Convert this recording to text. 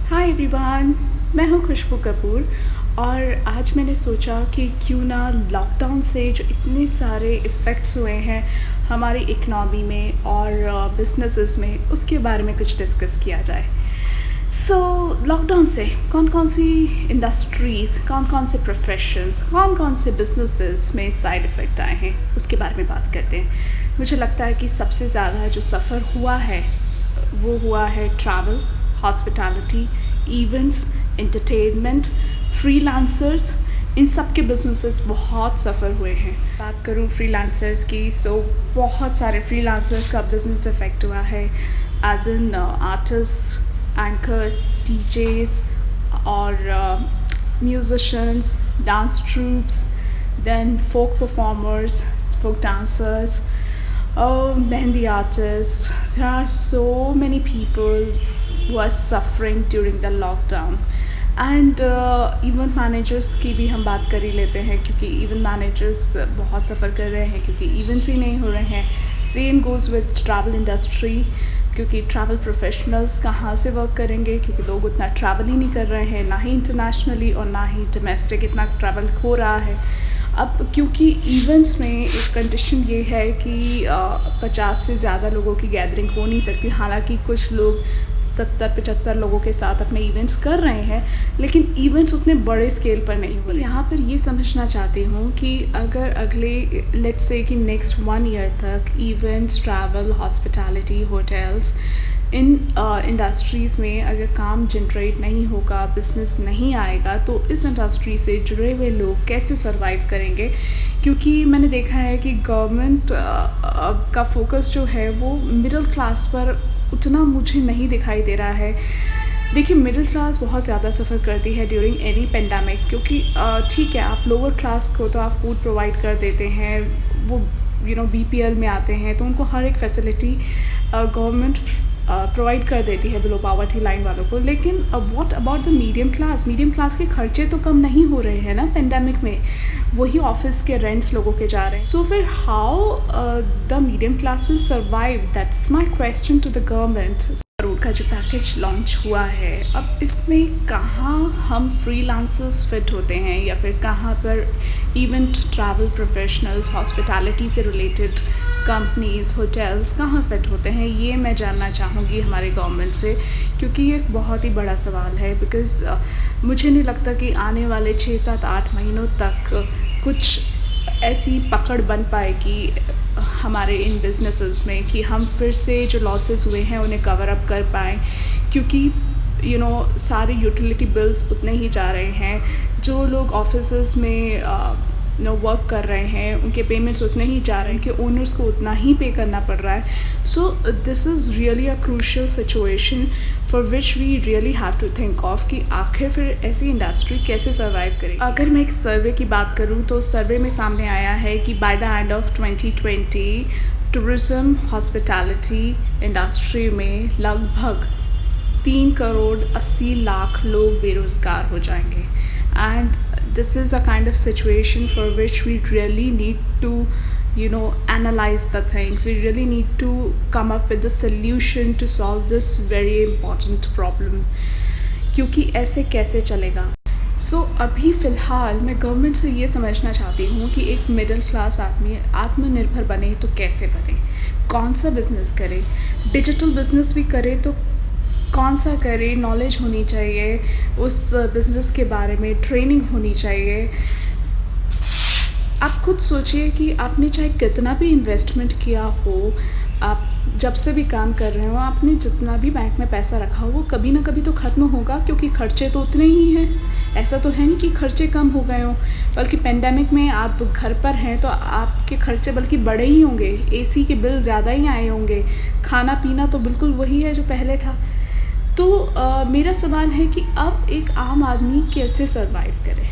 Hi everyone, मैं हूँ खुशबू कपूर। और आज मैंने सोचा कि क्यों ना लॉकडाउन से जो इतने सारे इफ़ेक्ट्स हुए हैं हमारी इकनॉमी में और बिजनेसेस में, उसके बारे में कुछ डिस्कस किया जाए। लॉकडाउन से कौन कौन सी इंडस्ट्रीज़, कौन कौन से प्रोफेशंस, कौन कौन से बिजनेसेस में साइड इफ़ेक्ट आए हैं, उसके बारे में बात करते हैं। मुझे लगता है कि सबसे ज़्यादा जो सफ़र हुआ है वो हुआ है travel, hospitality, events, entertainment, freelancers. इन सब के बिजनेसेस बहुत सफ़र हुए हैं। बात करूँ फ्रीलांसर्स की, बहुत सारे फ्रीलांसर्स का बिजनेस इफेक्ट हुआ है, as in artist, anchors, DJs और musicians, dance troupes, then folk performers, folk dancers, mehndi artists. There are so many people who are suffering during the lockdown. And event managers की भी हम बात कर ही लेते हैं, क्योंकि इवेंट मैनेजर्स बहुत सफ़र कर रहे हैं क्योंकि इवेंट्स ही नहीं हो रहे हैं। Same goes with travel industry, क्योंकि ट्रैवल प्रोफेशनल्स कहाँ से वर्क करेंगे, क्योंकि लोग उतना ट्रैवल ही नहीं कर रहे हैं, ना ही इंटरनेशनली और ना ही डोमेस्टिक इतना ट्रैवल हो रहा है। अब क्योंकि इवेंट्स में एक कंडीशन ये है कि 50 से ज़्यादा लोगों की गैदरिंग हो नहीं सकती। हालांकि कुछ लोग 70-75 लोगों के साथ अपने इवेंट्स कर रहे हैं, लेकिन इवेंट्स उतने बड़े स्केल पर नहीं हो रहे। यहाँ पर ये समझना चाहती हूँ कि अगर अगले लेट्स से कि नेक्स्ट 1 ईयर तक इवेंट्स, ट्रैवल, हॉस्पिटैलिटी, होटल्स, इन इंडस्ट्रीज़ में अगर काम जनरेट नहीं होगा, बिज़नेस नहीं आएगा, तो इस इंडस्ट्री से जुड़े हुए लोग कैसे सर्वाइव करेंगे। क्योंकि मैंने देखा है कि गवर्नमेंट का फोकस जो है वो मिडिल क्लास पर उतना मुझे नहीं दिखाई दे रहा है। देखिए, मिडिल क्लास बहुत ज़्यादा सफ़र करती है ड्यूरिंग एनी पेंडेमिक, क्योंकि ठीक है, आप लोअर क्लास को तो आप फूड प्रोवाइड कर देते हैं, वो BPL में आते हैं तो उनको हर एक फैसिलिटी गवर्नमेंट प्रोवाइड कर देती है बिलो पॉवर्टी लाइन वालों को। लेकिन what about the medium class? Medium class के खर्चे तो कम नहीं हो रहे हैं ना पेंडेमिक में, वही ऑफिस के रेंट्स लोगों के जा रहे हैं। सो फिर how the medium class will survive? That's my question to the government. Crore का जो पैकेज लॉन्च हुआ है, अब इसमें कहाँ हम फ्रीलांसर्स फिट होते हैं, या फिर कहाँ पर इवेंट, ट्रैवल प्रोफेशनल्स, हॉस्पिटैलिटी से रिलेटेड कंपनीज़, होटल्स कहाँ फिट होते हैं, ये मैं जानना चाहूँगी हमारे गवर्नमेंट से, क्योंकि ये एक बहुत ही बड़ा सवाल है। बिकॉज़ मुझे नहीं लगता कि आने वाले 6, 7, 8 महीनों तक कुछ ऐसी पकड़ बन पाएगी हमारे इन बिजनेसेस में कि हम फिर से जो लॉसेस हुए हैं उन्हें कवर अप कर पाएँ। क्योंकि सारे यूटिलिटी बिल्स उतने ही जा रहे हैं, जो लोग ऑफिसेस में वर्क कर रहे हैं उनके पेमेंट्स उतने ही जा रहे हैं, कि ओनर्स को उतना ही पे करना पड़ रहा है। So this is really a crucial situation for which we really have to think of कि आखिर फिर ऐसी इंडस्ट्री कैसे सर्वाइव करेगी। अगर मैं एक सर्वे की बात करूँ तो सर्वे में सामने आया है कि by the end of 2020 tourism, hospitality industry में लगभग 3 करोड़ 80 लाख लोग बेरोज़गार हो जाएंगे। And this is a kind of situation for which we really need to analyze the things. We really need to come up with the solution to solve this very important problem, क्योंकि ऐसे कैसे चलेगा। अभी फ़िलहाल मैं government से ये समझना चाहती हूँ कि एक मिडिल क्लास आदमी आत्मनिर्भर बने तो कैसे बने, कौन सा बिज़नेस करे, डिजिटल बिज़नेस भी करे तो कौन सा करे, नॉलेज होनी चाहिए उस बिज़नेस के बारे में, ट्रेनिंग होनी चाहिए। आप खुद सोचिए कि आपने चाहे कितना भी इन्वेस्टमेंट किया हो, आप जब से भी काम कर रहे हो, आपने जितना भी बैंक में पैसा रखा हो वो कभी ना कभी तो ख़त्म होगा, क्योंकि खर्चे तो उतने ही हैं। ऐसा तो है नहीं कि खर्चे कम हो गए हों, बल्कि पेंडेमिक में आप घर पर हैं तो आपके खर्चे बल्कि बड़े ही होंगे, AC के बिल ज़्यादा ही आए होंगे, खाना पीना तो बिल्कुल वही है जो पहले था। तो मेरा सवाल है कि अब एक आम आदमी कैसे सर्वाइव करे।